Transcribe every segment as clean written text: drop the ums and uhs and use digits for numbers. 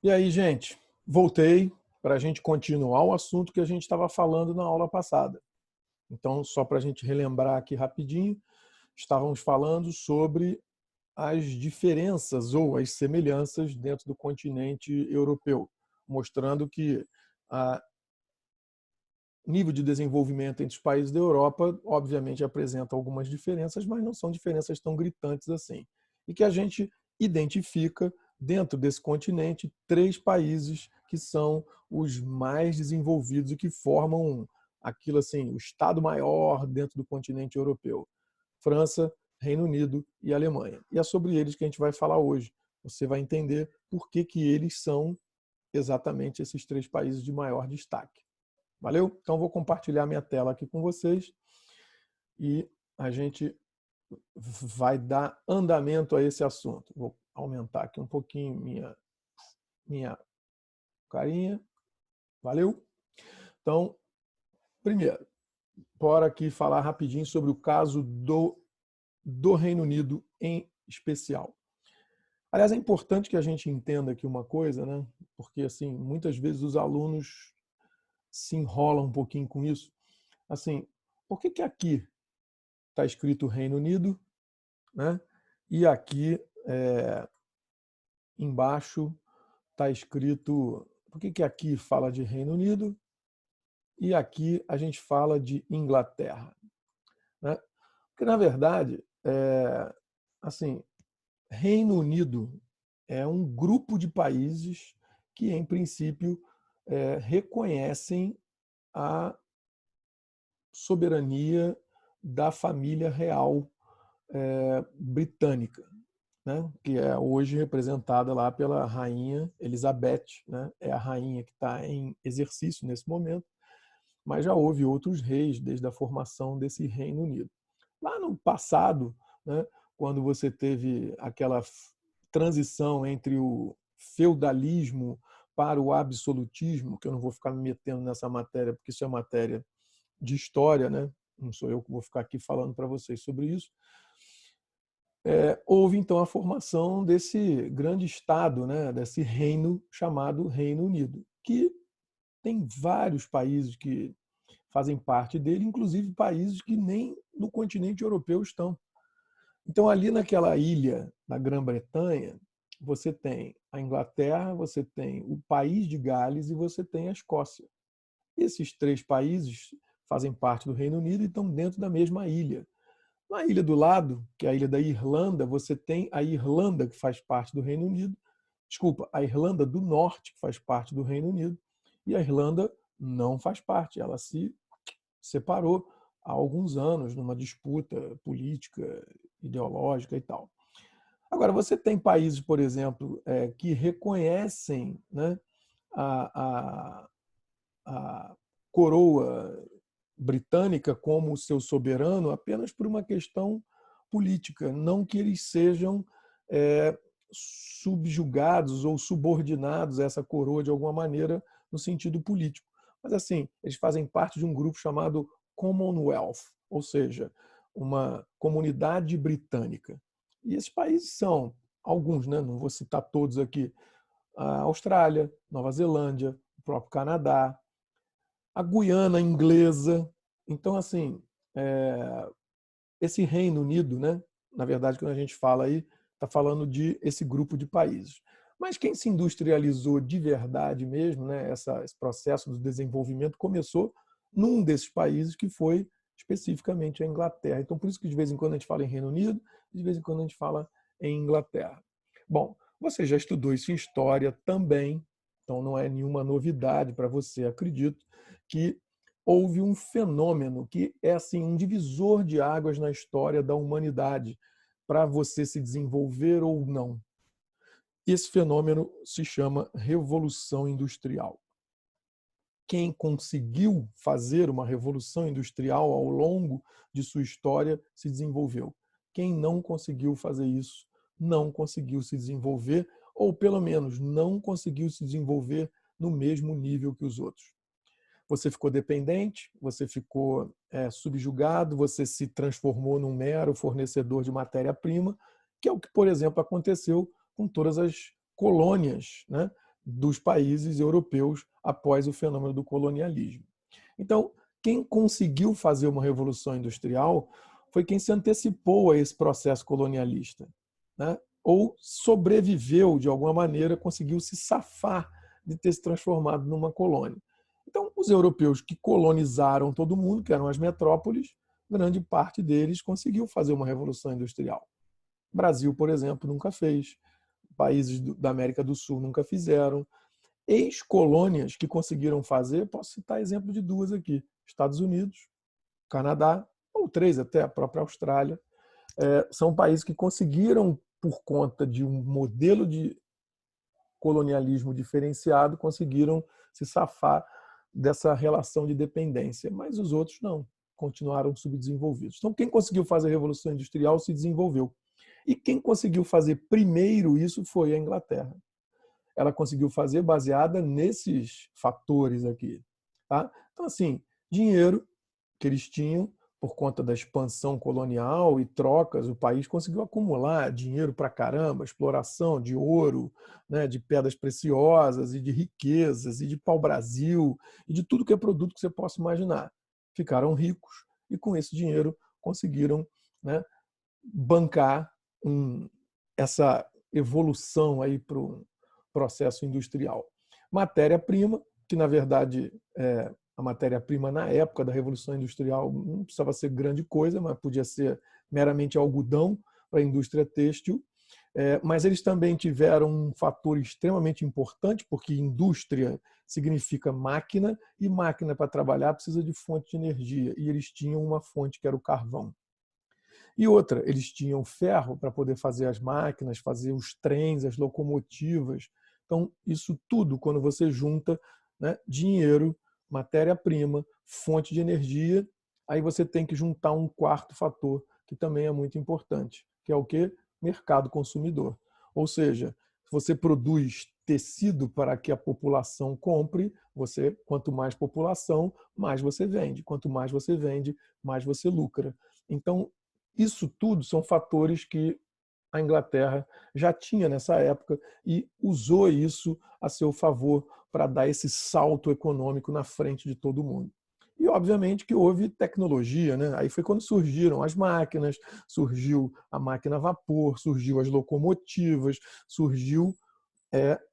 E aí, gente, voltei para a gente continuar o assunto que a gente estava falando na aula passada. Então, só para a gente relembrar aqui rapidinho, estávamos falando sobre as diferenças ou as semelhanças dentro do continente europeu, mostrando que o nível de desenvolvimento entre os países da Europa, obviamente, apresenta algumas diferenças, mas não são diferenças tão gritantes assim. E que a gente identifica dentro desse continente três países que são os mais desenvolvidos e que formam aquilo assim, o estado maior dentro do continente europeu: França, Reino Unido e Alemanha. E é sobre eles que a gente vai falar hoje. Você vai entender por que que eles são exatamente esses três países de maior destaque. Valeu? Então vou compartilhar minha tela aqui com vocês e a gente vai dar andamento a esse assunto. Vou aumentar aqui um pouquinho minha carinha. Valeu? Então, primeiro, bora aqui falar rapidinho sobre o caso do Reino Unido em especial. Aliás, é importante que a gente entenda aqui uma coisa, né? Porque assim, muitas vezes os alunos se enrolam um pouquinho com isso. Assim, por que que aqui está escrito Reino Unido, né? E aqui embaixo está escrito, por que que aqui fala de Reino Unido e aqui a gente fala de Inglaterra, né? Porque na verdade, assim, Reino Unido é um grupo de países que, em princípio, reconhecem a soberania da família real britânica, né, que é hoje representada lá pela rainha Elizabeth, né, é a rainha que está em exercício nesse momento, mas já houve outros reis desde a formação desse Reino Unido. Lá no passado, né, quando você teve aquela transição entre o feudalismo para o absolutismo, que eu não vou ficar me metendo nessa matéria, porque isso é matéria de história, né? Não sou eu que vou ficar aqui falando para vocês sobre isso. Houve então a formação desse grande estado, né, desse reino chamado Reino Unido, que tem vários países que fazem parte dele, inclusive países que nem no continente europeu estão. Então, ali naquela ilha da Grã-Bretanha, você tem a Inglaterra, você tem o país de Gales e você tem a Escócia. Esses três países fazem parte do Reino Unido e estão dentro da mesma ilha. Na ilha do lado, que é a ilha da Irlanda, você tem a Irlanda, que faz parte do Reino Unido. Desculpa, a Irlanda do Norte, que faz parte do Reino Unido. E a Irlanda não faz parte, ela se separou há alguns anos numa disputa política, ideológica e tal. Agora, você tem países, por exemplo, que reconhecem, né, a, a coroa britânica como seu soberano apenas por uma questão política, não que eles sejam subjugados ou subordinados a essa coroa de alguma maneira no sentido político. Mas assim, eles fazem parte de um grupo chamado Commonwealth, ou seja, uma comunidade britânica. E esses países são alguns, né? Não vou citar todos aqui: a Austrália, Nova Zelândia, o próprio Canadá, a Guiana Inglesa. Então, assim, esse Reino Unido, né? Na verdade, quando a gente fala aí, está falando de esse grupo de países. Mas quem se industrializou de verdade mesmo, né? Esse processo do desenvolvimento começou num desses países que foi especificamente a Inglaterra. Então, por isso que de vez em quando a gente fala em Reino Unido, de vez em quando a gente fala em Inglaterra. Bom, você já estudou isso em história também, então não é nenhuma novidade para você, acredito, que houve um fenômeno que é assim um divisor de águas na história da humanidade para você se desenvolver ou não. Esse fenômeno se chama Revolução Industrial. Quem conseguiu fazer uma revolução industrial ao longo de sua história se desenvolveu. Quem não conseguiu fazer isso não conseguiu se desenvolver, ou pelo menos não conseguiu se desenvolver no mesmo nível que os outros. Você ficou dependente, você ficou subjugado, você se transformou num mero fornecedor de matéria-prima, que é o que, por exemplo, aconteceu com todas as colônias, né, dos países europeus após o fenômeno do colonialismo. Então, quem conseguiu fazer uma revolução industrial foi quem se antecipou a esse processo colonialista, né? Ou sobreviveu de alguma maneira, conseguiu se safar de ter se transformado numa colônia. Então, os europeus que colonizaram todo mundo, que eram as metrópoles, grande parte deles conseguiu fazer uma revolução industrial. O Brasil, por exemplo, nunca fez. Países da América do Sul nunca fizeram. Ex-colônias que conseguiram fazer, posso citar exemplo de duas aqui: Estados Unidos, Canadá, ou três até, a própria Austrália. São países que conseguiram, por conta de um modelo de colonialismo diferenciado, conseguiram se safar dessa relação de dependência, mas os outros não, continuaram subdesenvolvidos. Então, quem conseguiu fazer a Revolução Industrial se desenvolveu. E quem conseguiu fazer primeiro isso foi a Inglaterra. Ela conseguiu fazer baseada nesses fatores aqui. Tá? Então, assim, dinheiro que eles tinham, por conta da expansão colonial e trocas, o país conseguiu acumular dinheiro para caramba, exploração de ouro, né, de pedras preciosas e de riquezas e de pau-brasil e de tudo que é produto que você possa imaginar. Ficaram ricos e com esse dinheiro conseguiram, né, bancar essa evolução aí para o processo industrial. Matéria-prima, que na verdade a matéria-prima na época da Revolução Industrial não precisava ser grande coisa, mas podia ser meramente algodão para a indústria têxtil. Mas eles também tiveram um fator extremamente importante, porque indústria significa máquina, e máquina para trabalhar precisa de fonte de energia, e eles tinham uma fonte que era o carvão. E outra, eles tinham ferro para poder fazer as máquinas, fazer os trens, as locomotivas. Então, isso tudo, quando você junta, né, dinheiro, matéria-prima, fonte de energia, aí você tem que juntar um quarto fator, que também é muito importante, que é o quê? Mercado consumidor. Ou seja, se você produz tecido para que a população compre, quanto mais população, mais você vende. Quanto mais você vende, mais você lucra. Então, isso tudo são fatores que a Inglaterra já tinha nessa época e usou isso a seu favor para dar esse salto econômico na frente de todo mundo. E, obviamente, que houve tecnologia, né? Aí foi quando surgiram as máquinas, surgiu a máquina a vapor, surgiu as locomotivas, surgiu...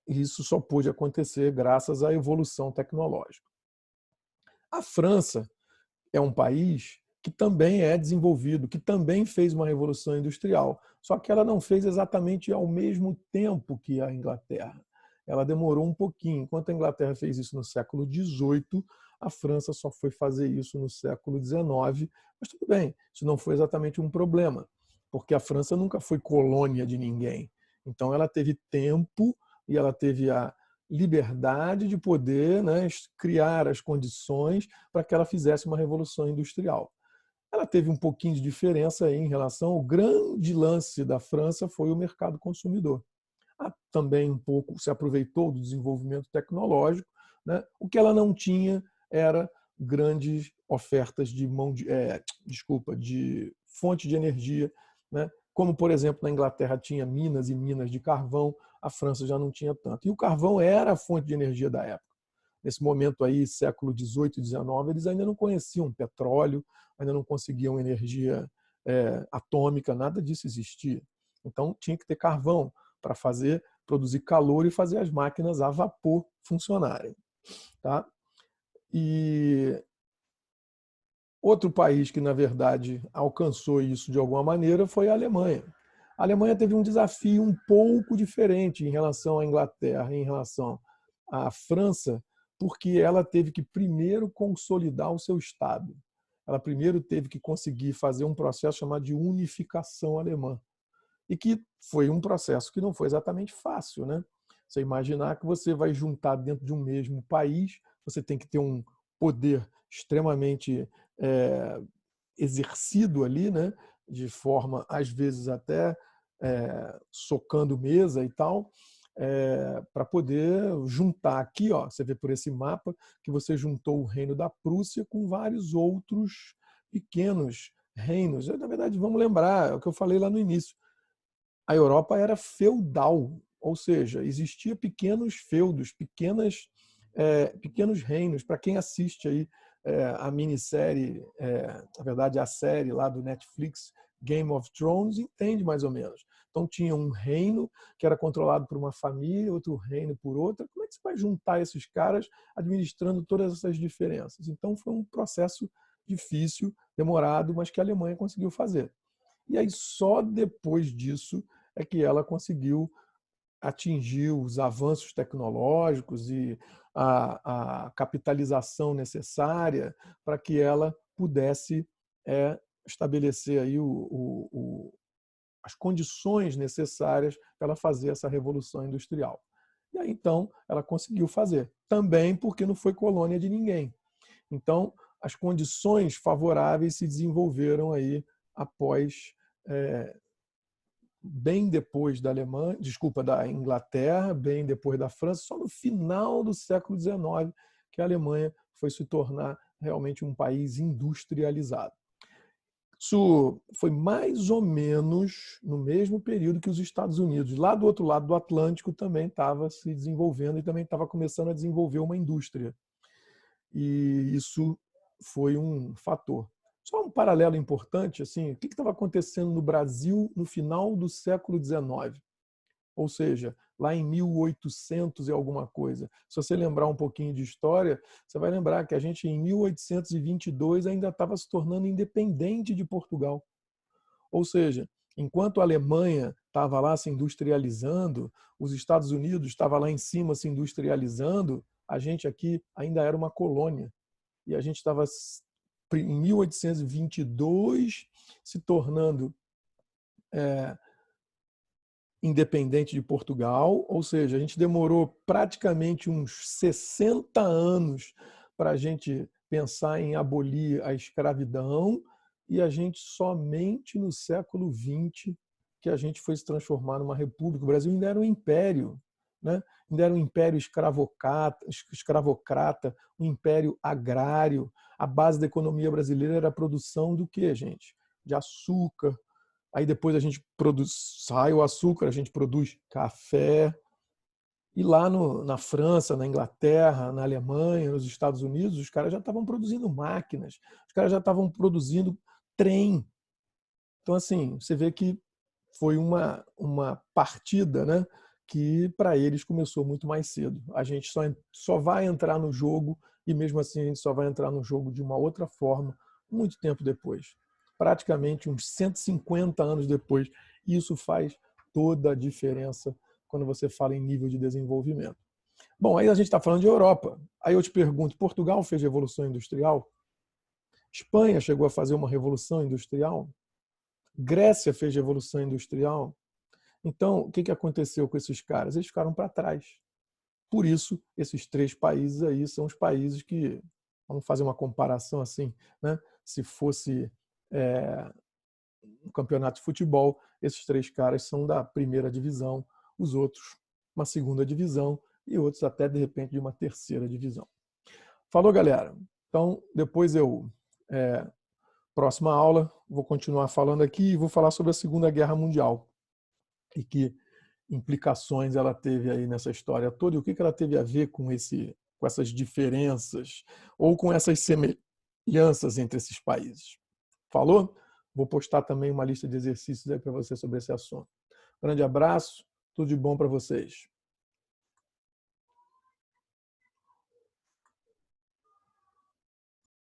isso só pôde acontecer graças à evolução tecnológica. A França é um país que também é desenvolvido, que também fez uma revolução industrial, só que ela não fez exatamente ao mesmo tempo que a Inglaterra. Ela demorou um pouquinho. Enquanto a Inglaterra fez isso no século XVIII, a França só foi fazer isso no século XIX. Mas tudo bem, isso não foi exatamente um problema, porque a França nunca foi colônia de ninguém. Então ela teve tempo e ela teve a liberdade de poder, né, criar as condições para que ela fizesse uma revolução industrial. Ela teve um pouquinho de diferença aí em relação ao grande lance da França foi o mercado consumidor. Também um pouco se aproveitou do desenvolvimento tecnológico, né? O que ela não tinha era grandes ofertas de de fonte de energia, né? Como, por exemplo, na Inglaterra tinha minas e minas de carvão, a França já não tinha tanto. E o carvão era a fonte de energia da época. Nesse momento aí, século XVIII e XIX, eles ainda não conheciam petróleo, ainda não conseguiam energia atômica, nada disso existia. Então tinha que ter carvão para produzir calor e fazer as máquinas a vapor funcionarem. Tá? E outro país que, na verdade, alcançou isso de alguma maneira foi a Alemanha. A Alemanha teve um desafio um pouco diferente em relação à Inglaterra, em relação à França, porque ela teve que primeiro consolidar o seu Estado. Ela primeiro teve que conseguir fazer um processo chamado de unificação alemã. E que foi um processo que não foi exatamente fácil, né? Você imaginar que você vai juntar dentro de um mesmo país, você tem que ter um poder extremamente exercido ali, né? De forma, às vezes, até socando mesa e tal, para poder juntar aqui, ó, você vê por esse mapa que você juntou o reino da Prússia com vários outros pequenos reinos. Na verdade, vamos lembrar, é o que eu falei lá no início. A Europa era feudal. ou seja, existia pequenos feudos, pequenos reinos. Para quem assiste aí a minissérie, na verdade a série lá do Netflix, Game of Thrones, entende mais ou menos. Então tinha um reino que era controlado por uma família, outro reino por outra. Como é que você vai juntar esses caras administrando todas essas diferenças? Então foi um processo difícil, demorado, mas que a Alemanha conseguiu fazer. E aí só depois disso é que ela conseguiu atingir os avanços tecnológicos e a capitalização necessária para que ela pudesse estabelecer aí as condições necessárias para ela fazer essa revolução industrial. E aí, então, ela conseguiu fazer. Também porque não foi colônia de ninguém. Então, as condições favoráveis se desenvolveram aí após, bem depois da Alemanha, desculpa, da Inglaterra, bem depois da França, só no final do século XIX que a Alemanha foi se tornar realmente um país industrializado. Isso foi mais ou menos no mesmo período que os Estados Unidos. Lá do outro lado do Atlântico também estava se desenvolvendo e também estava começando a desenvolver uma indústria. E isso foi um fator. Só um paralelo importante, assim, o que estava acontecendo no Brasil no final do século XIX? Ou seja, lá em 1800 e alguma coisa. Se você lembrar um pouquinho de história, você vai lembrar que a gente em 1822 ainda estava se tornando independente de Portugal. Ou seja, enquanto a Alemanha estava lá se industrializando, os Estados Unidos estava lá em cima se industrializando, a gente aqui ainda era uma colônia. E a gente estava em 1822 se tornando independente de Portugal, ou seja, a gente demorou praticamente uns 60 anos para a gente pensar em abolir a escravidão e a gente somente no século XX que a gente foi se transformar numa república. O Brasil ainda era um império, né? Ainda era um império escravocrata, um império agrário. A base da economia brasileira era a produção do quê, gente? De açúcar. Aí depois a gente sai o açúcar, a gente produz café. E lá na França, na Inglaterra, na Alemanha, nos Estados Unidos, os caras já estavam produzindo máquinas, os caras já estavam produzindo trem. Então, assim, você vê que foi uma partida, né, que para eles começou muito mais cedo. A gente só vai entrar no jogo, e mesmo assim a gente só vai entrar no jogo de uma outra forma, muito tempo depois. Praticamente uns 150 anos depois. E isso faz toda a diferença quando você fala em nível de desenvolvimento. Bom, aí a gente está falando de Europa. Aí eu te pergunto, Portugal fez revolução industrial? Espanha chegou a fazer uma revolução industrial? Grécia fez revolução industrial? Então, o que aconteceu com esses caras? Eles ficaram para trás. Por isso, esses 3 países aí são os países que, vamos fazer uma comparação assim, né? Se fosse um campeonato de futebol, esses 3 caras são da primeira divisão, os outros uma segunda divisão e outros até, de repente, de uma terceira divisão. Falou, galera? Então, depois próxima aula, vou continuar falando aqui e vou falar sobre a Segunda Guerra Mundial e que implicações ela teve aí nessa história toda e o que ela teve a ver com essas diferenças ou com essas semelhanças entre esses países. Falou? Vou postar também uma lista de exercícios aí para você sobre esse assunto. Grande abraço, tudo de bom para vocês.